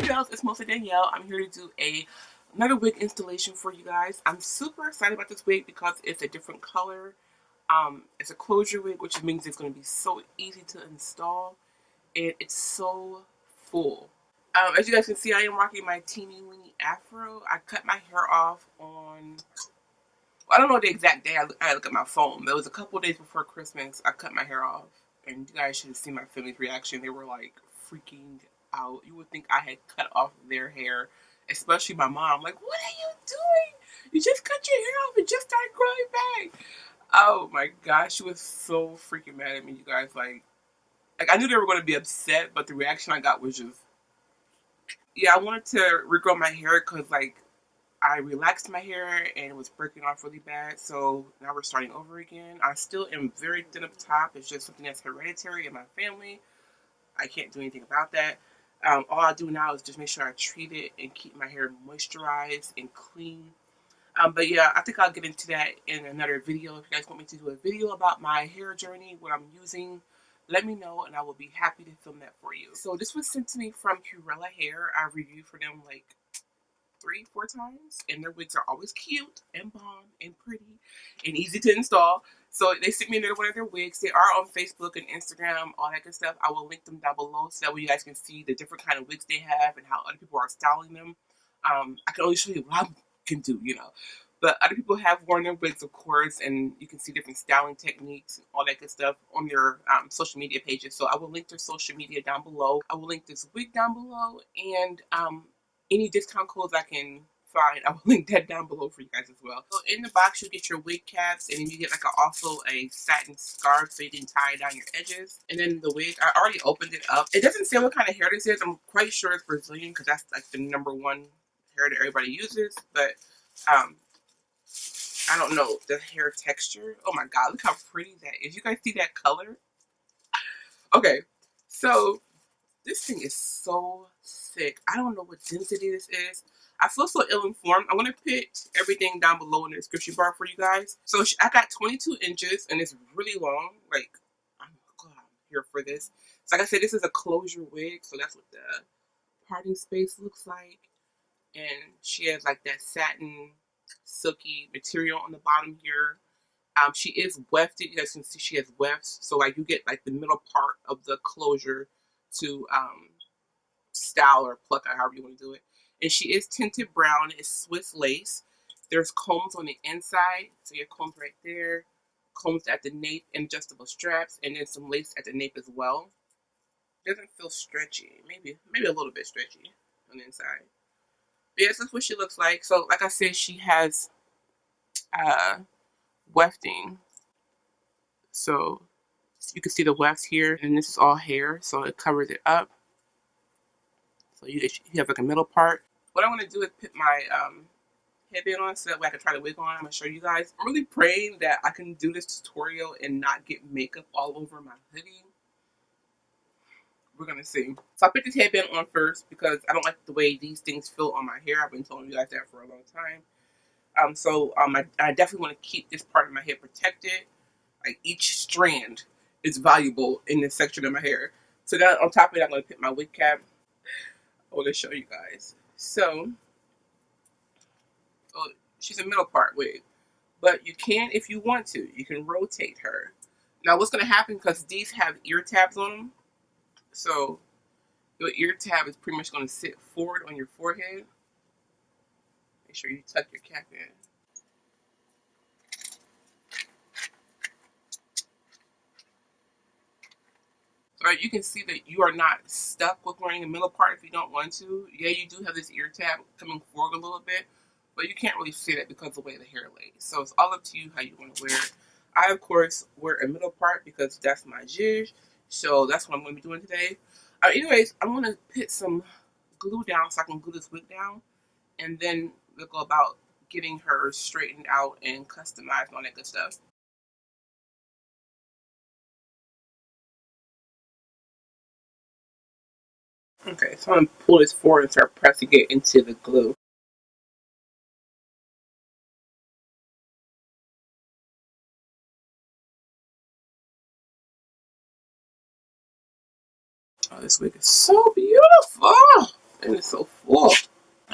girls, it's Msnaturally. I'm here to do another wig installation for you guys. I'm super excited about this wig because it's a different color. It's a closure wig, which means it's going to be so easy to install, and it's so full. As you guys can see, I am rocking my teeny weeny afro. I cut my hair off on, well, I don't know the exact day. I look at my phone, but it was a couple days before Christmas. I cut my hair off, and you guys should have seen my family's reaction. They were like freaking out. You would think I had cut off their hair, especially my mom. Like, what are you doing? You just cut your hair off and just started growing back. Oh my gosh, she was so freaking mad at me, you guys. Like I knew they were going to be upset, but the reaction I got was just, yeah, I wanted to regrow my hair because like I relaxed my hair and it was breaking off really bad. So now we're starting over again. I still am very thin up top. It's just something that's hereditary in my family. I can't do anything about that. All I do now is just make sure I treat it and keep my hair moisturized and clean. But yeah, I think I'll get into that in another video. If you guys want me to do a video about my hair journey, what I'm using, let me know and I will be happy to film that for you. So this was sent to me from Hurela Hair. I reviewed for them like 3-4 times, and their wigs are always cute and bomb and pretty and easy to install. So they sent me another one of their wigs. They are on Facebook and Instagram, all that good stuff. I will link them down below so that way you guys can see the different kind of wigs they have and how other people are styling them. I can only show you what I can do, you know. But other people have worn their wigs, of course, and you can see different styling techniques and all that good stuff on their social media pages. So I will link their social media down below. I will link this wig down below, and any discount codes I can find, I will link that down below for you guys as well. So in the box, you get your wig caps, and then you get like also a satin scarf so you can tie down your edges. And then the wig, I already opened it up. It doesn't say what kind of hair this is. I'm quite sure it's Brazilian because that's like the #1 hair that everybody uses. But I don't know the hair texture. Oh my god, look how pretty that is. You guys see that color? Okay, so this thing is so thick. I don't know what density this is. I feel so ill-informed. I'm going to put everything down below in the description bar for you guys. So I got 22 inches, and it's really long. Like, I'm here for this. So like I said, this is a closure wig, so that's what the parting space looks like. And she has like that satin, silky material on the bottom here. She is wefted. You guys can see she has wefts. So like you get like the middle part of the closure to style or pluck out, however you want to do it. And she is tinted brown. It's Swiss lace. There's combs on the inside. So your combs right there. Combs at the nape and adjustable straps. And then some lace at the nape as well. Doesn't feel stretchy. Maybe a little bit stretchy on the inside. But yes, that's what she looks like. So like I said, she has wefting. So you can see the wefts here. And this is all hair. So it covers it up. So you have like a middle part. What I want to do is put my headband on so that way I can try the wig on. I'm going to show you guys. I'm really praying that I can do this tutorial and not get makeup all over my hoodie. We're going to see. So I put this headband on first because I don't like the way these things feel on my hair. I've been telling you guys that for a long time. I definitely want to keep this part of my hair protected. Like each strand is valuable in this section of my hair. So then on top of it, I'm going to put my wig cap. I want to show you guys. So she's a middle part wig, but you can, if you want to, you can rotate her. Now what's going to happen, because these have ear tabs on them, so your ear tab is pretty much going to sit forward on your forehead. Make sure you tuck your cap in. So you can see that you are not stuck with wearing the middle part if you don't want to. Yeah, you do have this ear tab coming forward a little bit, but you can't really see that because of the way the hair lays. So it's all up to you how you want to wear it. I, of course, wear a middle part because that's my zhuzh. So that's what I'm going to be doing today. Anyways, I'm going to put some glue down so I can glue this wig down. And then we'll go about getting her straightened out and customized and all that good stuff. Okay, so I'm going to pull this forward and start pressing it into the glue. Oh, this wig is so beautiful. And it's so full.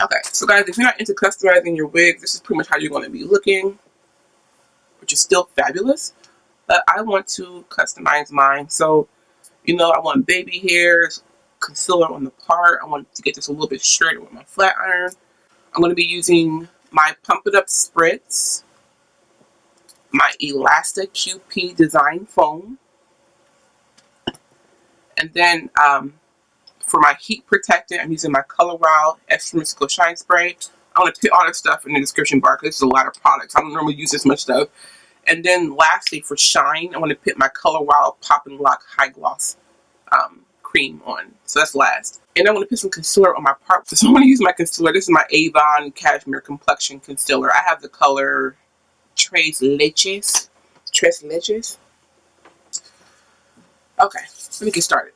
Okay, so guys, if you're not into customizing your wig, this is pretty much how you're going to be looking, which is still fabulous. But I want to customize mine. So, you know, I want baby hairs, concealer on the part. I want to get this a little bit straighter with my flat iron. I'm going to be using my Pump It Up Spritz, my Elastic QP Design Foam, and then for my heat protectant, I'm using my Color Wow Extra Mystical Shine Spray. I'm going to put all this stuff in the description bar because this is a lot of products. I don't normally use this much stuff. And then lastly, for shine, I want to put my Color Wow Pop and Lock High Gloss cream on. So that's last. And I want to put some concealer on my part. So I'm going to use my concealer. This is my Avon Cashmere Complexion Concealer. I have the color Tres Leches. Tres Leches. Okay, let me get started.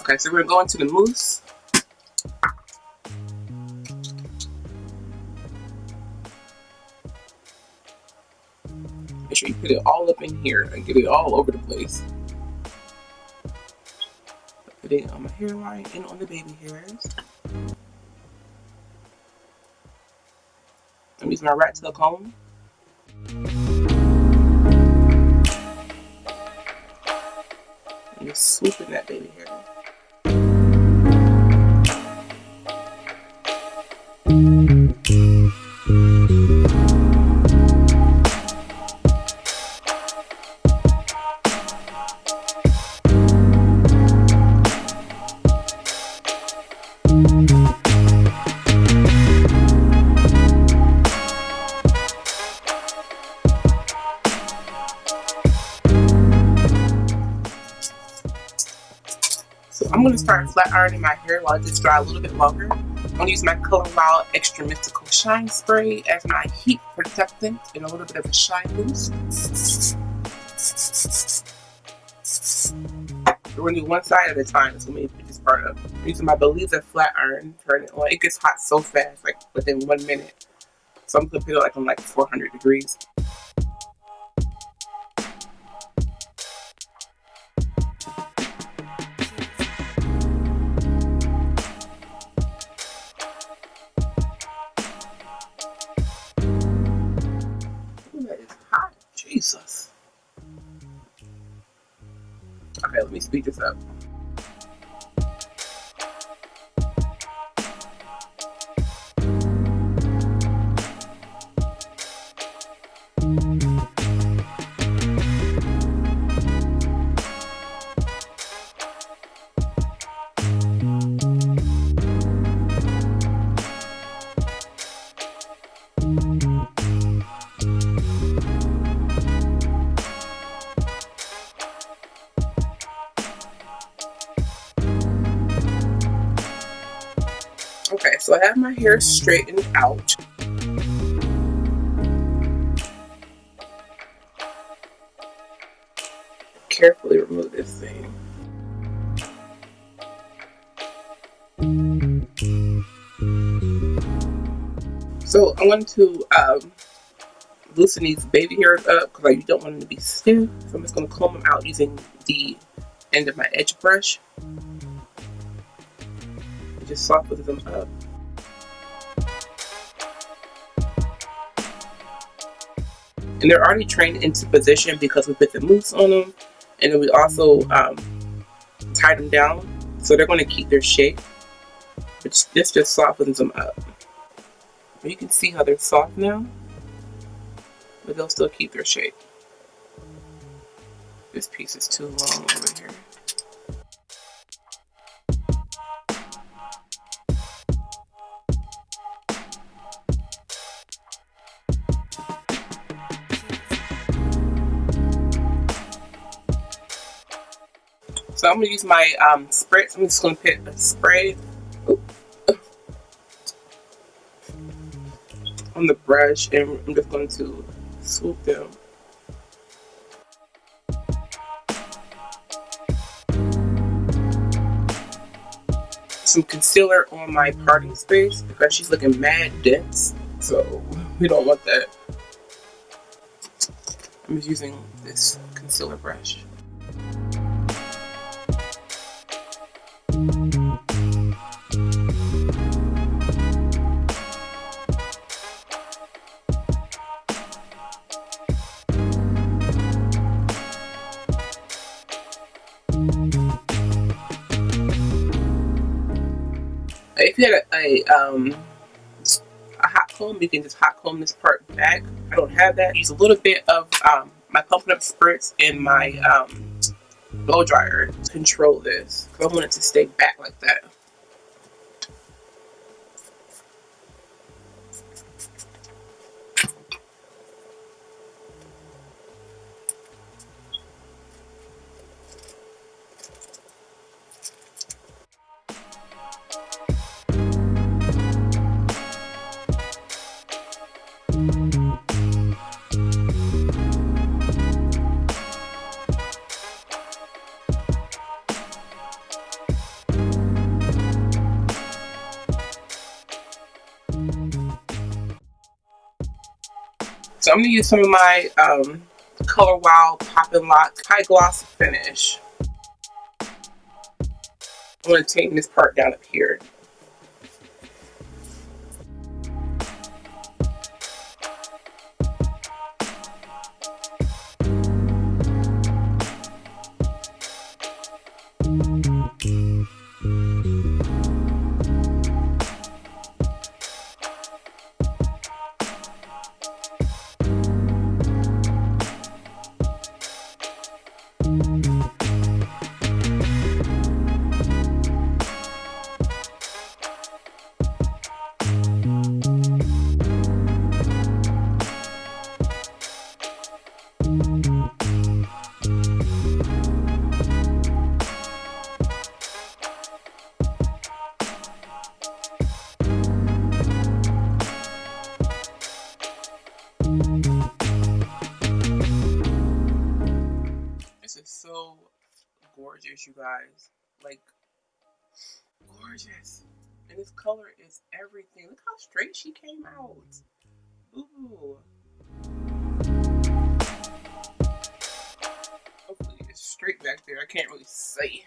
Okay, so we're going to go into the mousse. Make sure you put it all up in here and get it all over the place. Put it on my hairline and on the baby hairs. I'm using my rat tail comb. And just swooping that baby hair. So I'm going to start flat ironing my hair while it just dries a little bit longer. I'm going to use my Color Wow Extra Mystical Shine Spray as my heat protectant and a little bit of a shine mousse. We're going to do one side at a time, so let me put this part up. I'm using my Belisa flat iron, turn it on. It gets hot so fast, like within 1 minute. So I'm going to put it like on like 400 degrees. That is hot. Jesus. Okay, let me speed this up. Okay, so I have my hair straightened out. Carefully remove this thing. So I want to loosen these baby hairs up because you don't want them to be stiff. So I'm just going to comb them out using the end of my edge brush. It just softens them up. And they're already trained into position because we put the mousse on them. And then we also tied them down. So they're going to keep their shape. But this just softens them up. You can see how they're soft now. But they'll still keep their shape. This piece is too long over here. So I'm going to use my spritz. I'm just going to put a spray on the brush, and I'm just going to swoop them. Some concealer on my parting space because she's looking mad dense, so we don't want that. I'm just using this concealer brush. If you had a hot comb, you can just hot comb this part back. I don't have that. Use a little bit of my Pumping Up spritz and my blow dryer to control this, because I want it to stay back like that. So I'm going to use some of my Color Wow Pop and Lock High Gloss Finish. I'm going to take this part down up here. This is so gorgeous, you guys. Like, gorgeous. And this color is everything. Look how straight she came out. Ooh. Hopefully it's straight back there. I can't really see.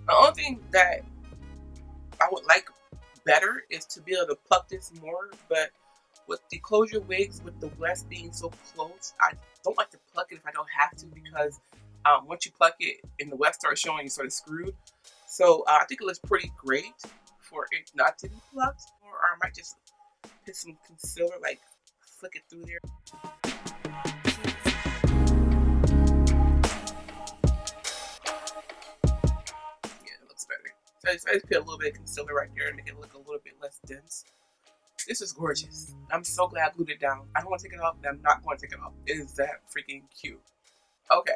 The only thing that I would like better is to be able to pluck this more, but with the closure wigs, with the west being so close, I don't like to pluck it if I don't have to, because once you pluck it and the west starts showing, you're sort of screwed. So I think it looks pretty great for it not to be plucked, or I might just put some concealer, like flick it through there. I just put a little bit of concealer right there and make it look a little bit less dense. This is gorgeous. I'm so glad I glued it down. I don't want to take it off, and I'm not going to take it off. It is that freaking cute. Okay,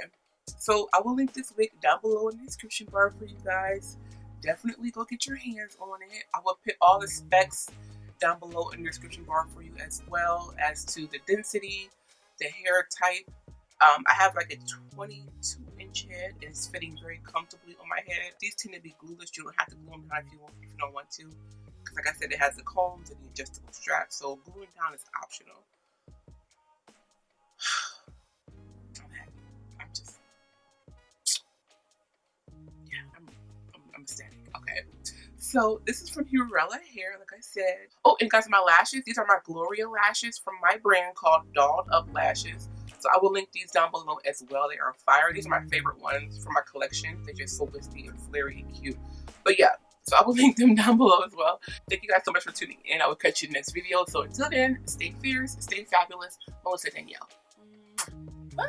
so I will link this wig down below in the description bar for you guys. Definitely go get your hands on it. I will put all the specs down below in the description bar for you, as well as to the density, the hair type. I have like a 22-inch head, and it's fitting very comfortably on my head. These tend to be glueless. You don't have to glue them down if you don't want to. Because like I said, it has the combs and the adjustable straps, so gluing down is optional. I'm happy. I'm just, yeah, I'm ecstatic. Okay. So this is from Hurela Hair, like I said. Oh, and guys, my lashes. These are my Gloria lashes from my brand called Dolled Up Lashes. So I will link these down below as well. They are fire. These are my favorite ones from my collection. They're just so wispy and flary and cute. But yeah, so I will link them down below as well. Thank you guys so much for tuning in. I will catch you in the next video. So until then, stay fierce, stay fabulous. Melissa Danielle. Bye.